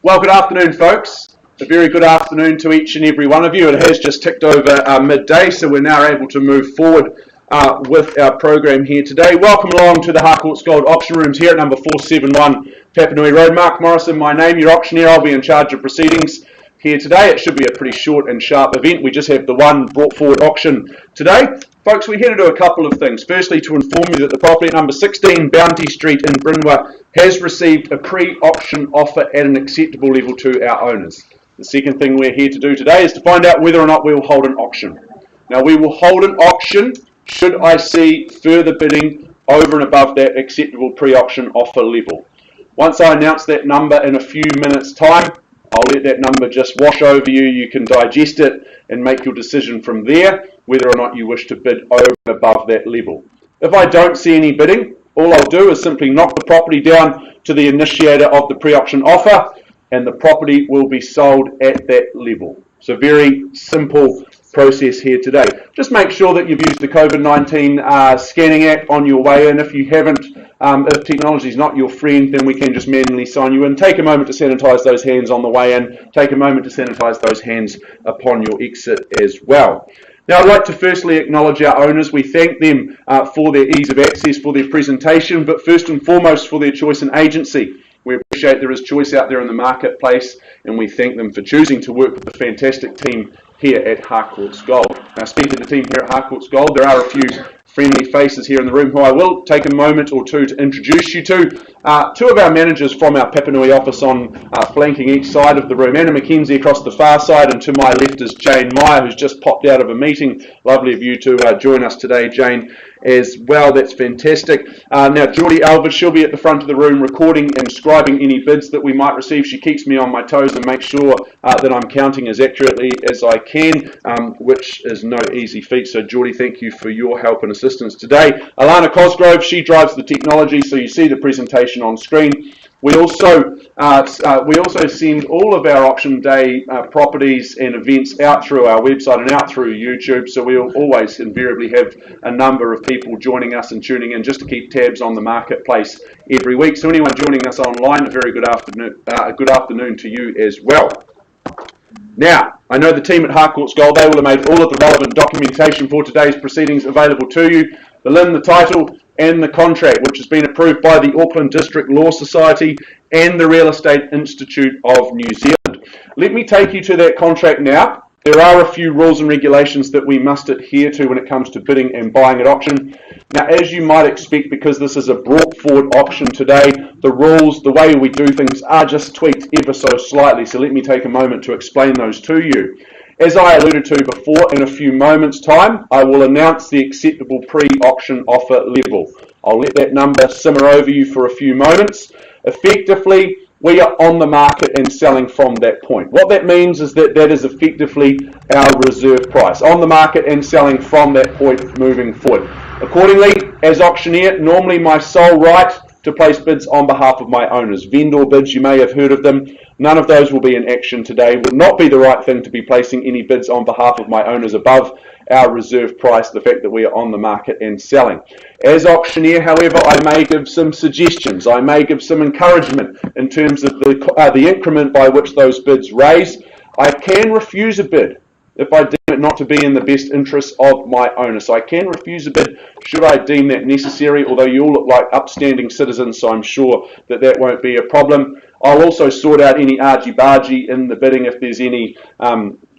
Well, good afternoon, folks. A very good afternoon to each and every one of you. It has just ticked over midday, so we're now able to move forward with our program here today. Welcome along to the Harcourts Gold Auction Rooms here at number 471 Papanui Road. Mark Morrison, my name, your auctioneer. I'll be in charge of proceedings here today. It should be a pretty short and sharp event. We just have the one brought forward auction today. Folks, we're here to do a couple of things. Firstly, to inform you that the property at number 16 Bounty Street in Brynwa has received a pre-auction offer at an acceptable level to our owners. The second thing we're here to do today is to find out whether or not we will hold an auction. Now, we will hold an auction should I see further bidding over and above that acceptable pre-auction offer level. Once I announce that number in a few minutes' time, I'll let that number just wash over you. You can digest it and make your decision from there whether or not you wish to bid over and above that level. If I don't see any bidding, all I'll do is simply knock the property down to the initiator of the pre-auction offer and the property will be sold at that level. So very simple process here today. Just make sure that you've used the COVID-19 scanning app on your way in. If you haven't, if technology is not your friend, then we can just manually sign you in. Take a moment to sanitize those hands on the way in. Take a moment to sanitize those hands upon your exit as well. Now, I'd like to firstly acknowledge our owners. We thank them for their ease of access, for their presentation, but first and foremost for their choice and agency. We appreciate there is choice out there in the marketplace, and we thank them for choosing to work with the fantastic team here at Harcourts Gold. Now, speaking to the team here at Harcourts Gold, there are a few friendly faces here in the room who I will take a moment or two to introduce you to. Two of our managers from our Papanui office on flanking each side of the room. Anna McKenzie across the far side, and to my left is Jane Meyer, who's just popped out of a meeting. Lovely of you to join us today, Jane, as well. That's fantastic. Now, Geordie Alvarez, she'll be at the front of the room recording and scribing any bids that we might receive. She keeps me on my toes and makes sure that I'm counting as accurately as I can, which is no easy feat. So, Geordie, thank you for your help and assistance today. Alana Cosgrove, she drives the technology, so you see the presentation on screen. We also send all of our auction day properties and events out through our website and out through YouTube, so we'll always invariably have a number of people joining us and tuning in just to keep tabs on the marketplace every week. So anyone joining us online, a very good afternoon to you as well. Now, I know the team at Harcourts Gold, they will have made all of the relevant documentation for today's proceedings available to you. The LIN, the title, and the contract, which has been approved by the Auckland District Law Society and the Real Estate Institute of New Zealand. Let me take you to that contract now. There are a few rules and regulations that we must adhere to when it comes to bidding and buying at auction. Now, as you might expect, because this is a brought forward auction today, the rules, the way we do things are just tweaked ever so slightly. So let me take a moment to explain those to you. As I alluded to before, in a few moments' time, I will announce the acceptable pre-auction offer level. I'll let that number simmer over you for a few moments. Effectively, we are on the market and selling from that point. What that means is that that is effectively our reserve price. On the market and selling from that point moving forward. Accordingly, as auctioneer, normally my sole right to place bids on behalf of my owners. Vendor bids, you may have heard of them. None of those will be in action today. Would not be the right thing to be placing any bids on behalf of my owners above our reserve price, the fact that we are on the market and selling. As auctioneer, however, I may give some suggestions. I may give some encouragement in terms of the increment by which those bids raise. I can refuse a bid if I deem it not to be in the best interest of my owner. So I can refuse a bid should I deem that necessary, although you all look like upstanding citizens, so I'm sure that that won't be a problem. I'll also sort out any argy-bargy in the bidding if there's any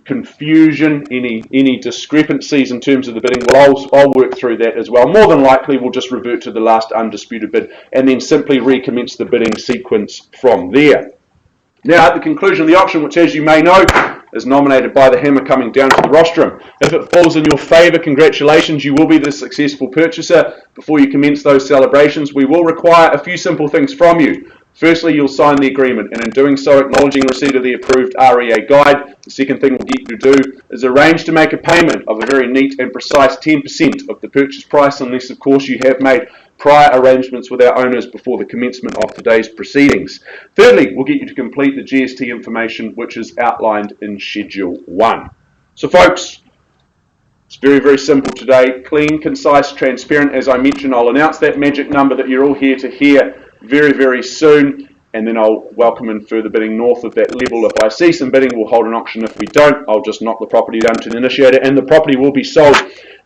confusion, any discrepancies in terms of the bidding. Well, I'll work through that as well. More than likely, we'll just revert to the last undisputed bid and then simply recommence the bidding sequence from there. Now, at the conclusion of the auction, which, as you may know, is nominated by the hammer coming down to the rostrum. If it falls in your favour, congratulations, you will be the successful purchaser. Before you commence those celebrations, we will require a few simple things from you. Firstly, you'll sign the agreement, and in doing so, acknowledging receipt of the approved REA guide. The second thing we'll get you to do is arrange to make a payment of a very neat and precise 10% of the purchase price, unless, of course, you have made prior arrangements with our owners before the commencement of today's proceedings. Thirdly, we'll get you to complete the GST information, which is outlined in Schedule 1. So, folks, it's very, very simple today. Clean, concise, transparent. As I mentioned, I'll announce that magic number that you're all here to hear very, very soon. and then I'll welcome in further bidding north of that level. If I see some bidding, we'll hold an auction. If we don't, I'll just knock the property down to the initiator, and the property will be sold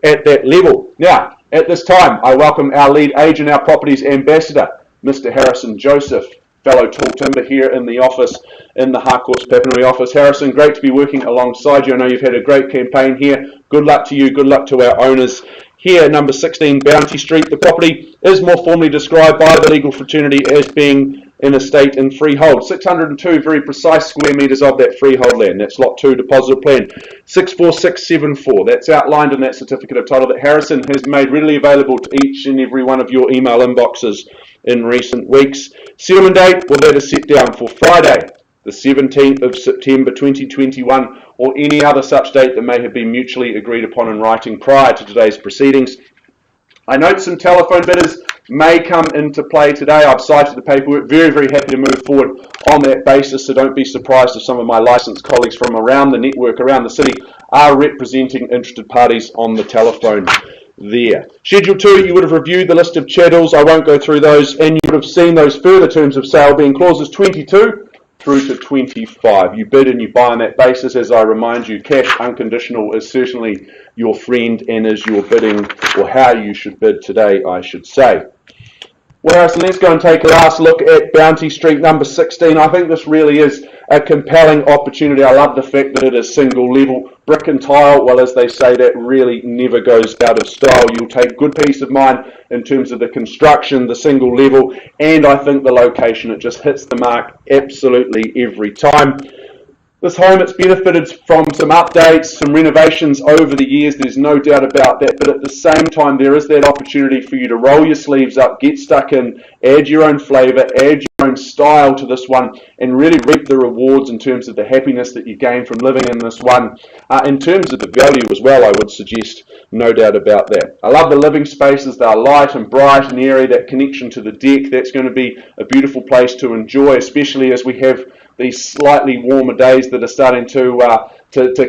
at that level. Now, at this time, I welcome our lead agent, our properties ambassador, Mr. Harrison Joseph, fellow tall timber here in the office, in the Harcourts Papenry office. Harrison, great to be working alongside you. I know you've had a great campaign here. Good luck to you, good luck to our owners. Here, number 16 Bounty Street, the property is more formally described by the legal fraternity as being an estate in freehold. 602 very precise square metres of that freehold land. That's Lot 2 deposit plan. 64674. That's outlined in that certificate of title that Harrison has made readily available to each and every one of your email inboxes in recent weeks. Settlement date, well, that is set down for Friday, the 17th of September 2021, or any other such date that may have been mutually agreed upon in writing prior to today's proceedings. I note some telephone bidders may come into play today. I've cited the paperwork. Very, very happy to move forward on that basis, so don't be surprised if some of my licensed colleagues from around the network, around the city, are representing interested parties on the telephone there. Schedule 2, you would have reviewed the list of chattels. I won't go through those, and you would have seen those further terms of sale being clauses 22 through to 25. You bid and you buy on that basis. As I remind you, cash unconditional is certainly your friend and is your bidding, or how you should bid today, I should say. Well, Harrison, let's go and take a last look at Bounty Street number 16. I think this really is a compelling opportunity. I love the fact that it is single level, brick and tile. Well, as they say, that really never goes out of style. You'll take good peace of mind in terms of the construction, the single level, and I think the location. It just hits the mark absolutely every time. This home, it's benefited from some updates, some renovations over the years, there's no doubt about that, but at the same time there is that opportunity for you to roll your sleeves up, get stuck in, add your own flavour, add your own style to this one, and really reap the rewards in terms of the happiness that you gain from living in this one. In terms of the value as well, I would suggest, no doubt about that. I love the living spaces. They're light and bright and airy. That connection to the deck, that's going to be a beautiful place to enjoy, especially as we have these slightly warmer days that are starting to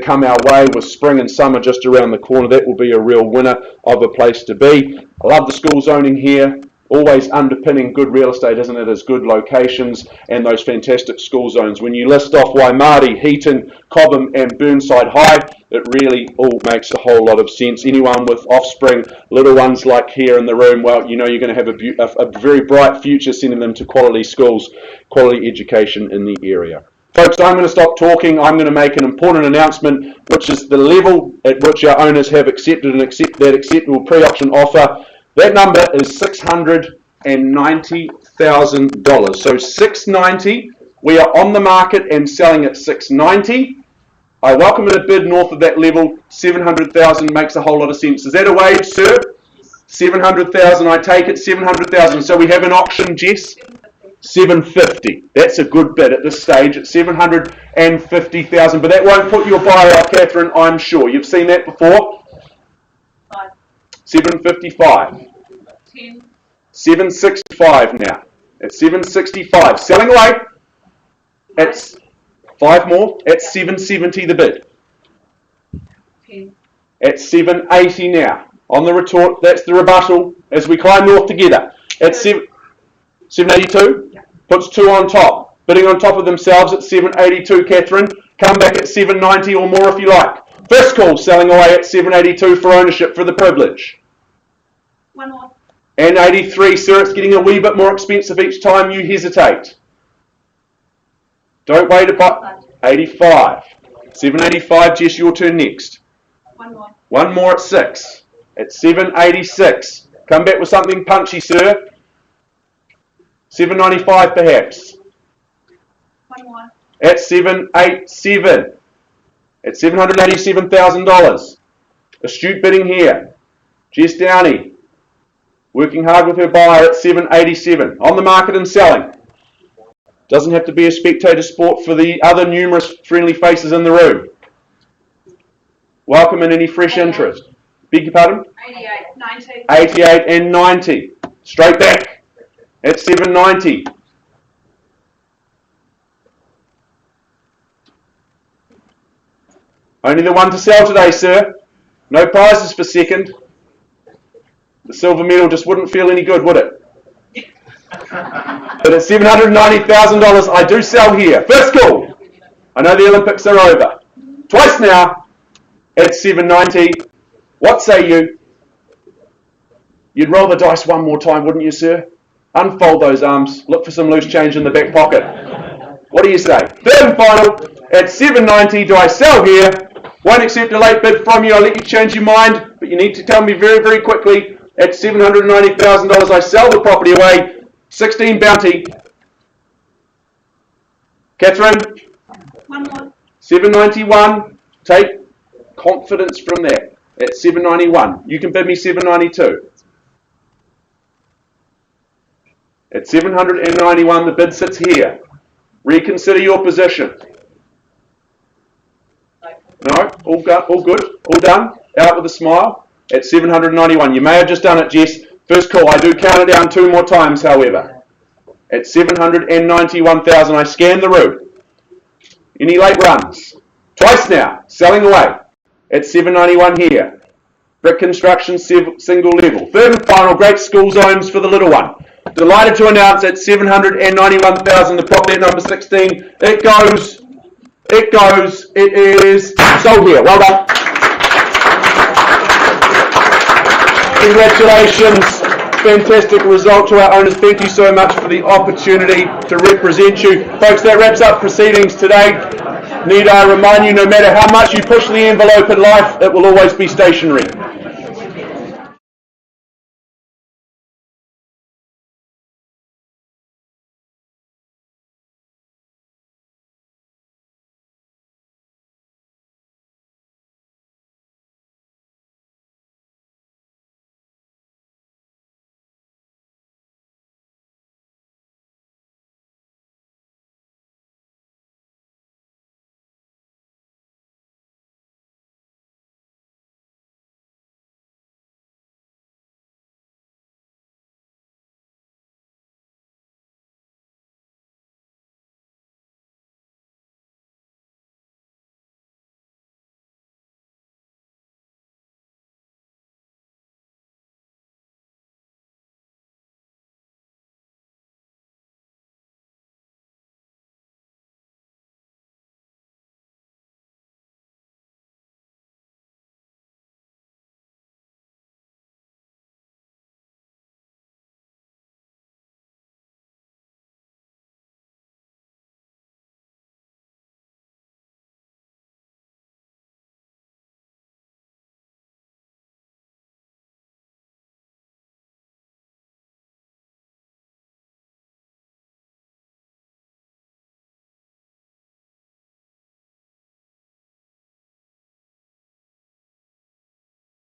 come our way, with spring and summer just around the corner. That will be a real winner of a place to be. I love the school zoning here. Always underpinning good real estate, isn't it, is good locations and those fantastic school zones. When you list off Waimari, Heaton, Cobham and Burnside High, it really all makes a whole lot of sense. Anyone with offspring, little ones like here in the room, well, you know you're going to have a very bright future sending them to quality schools, quality education in the area. Folks, I'm going to stop talking. I'm going to make an important announcement, which is the level at which our owners have accepted and accept that acceptable pre-auction offer. That number is $690,000. So $690,000. We are on the market and selling at $690,000. I welcome in a bid north of that level. $700,000 makes a whole lot of sense. Is that a wage, sir? $700,000. I take it. $700,000. So we have an auction, Jess. $750,000. That's a good bid at this stage at $750,000. But that won't put your buyer up, Catherine. I'm sure you've seen that before. $755,000. 765 now. At 765. Selling away. It's 5 more. At 770 the bid. At 780 now. On the retort, that's the rebuttal as we climb north together. At 782. Puts 2 on top. Bidding on top of themselves at 782, Catherine. Come back at 790 or more if you like. First call, selling away at 782 for ownership for the privilege. 1 more. And 83, sir, it's getting a wee bit more expensive each time you hesitate. Don't wait about 85. 785, Jess, your turn next. 1 more. 1 more at 6. At 786. Come back with something punchy, sir. 795 perhaps. 1 more. At 787. At $787,000. Astute bidding here. Jess Downey. Working hard with her buyer at 787. On the market and selling. Doesn't have to be a spectator sport for the other numerous friendly faces in the room. Welcome in any fresh interest. Beg your pardon? 88, 90. 88 and 90. Straight back at 790. Only the one to sell today, sir. No prizes for second. The silver medal just wouldn't feel any good, would it? But at $790,000, I do sell here. First call. I know the Olympics are over. Twice now at $790. What say you? You'd roll the dice one more time, wouldn't you, sir? Unfold those arms. Look for some loose change in the back pocket. What do you say? Third and final at $790. Do I sell here? Won't accept a late bid from you. I'll let you change your mind, but you need to tell me very, very quickly. At $790,000, I sell the property away. 16 bounty. Catherine? 1 more. 791. Take confidence from that. At 791. You can bid me 792. At 791, the bid sits here. Reconsider your position. No? All good? All done? Out with a smile? At 791. You may have just done it, Jess. First call. I do count it down 2 more times, however. At 791,000, I scan the room. Any late runs? Twice now. Selling away. At 791 here. Brick construction, single level. Third and final, great school zones for the little one. Delighted to announce at 791,000, the property at number 16. It goes. It is sold here. Well done. Congratulations. Fantastic result to our owners. Thank you so much for the opportunity to represent you. Folks, that wraps up proceedings today. Need I remind you, no matter how much you push the envelope in life, it will always be stationary.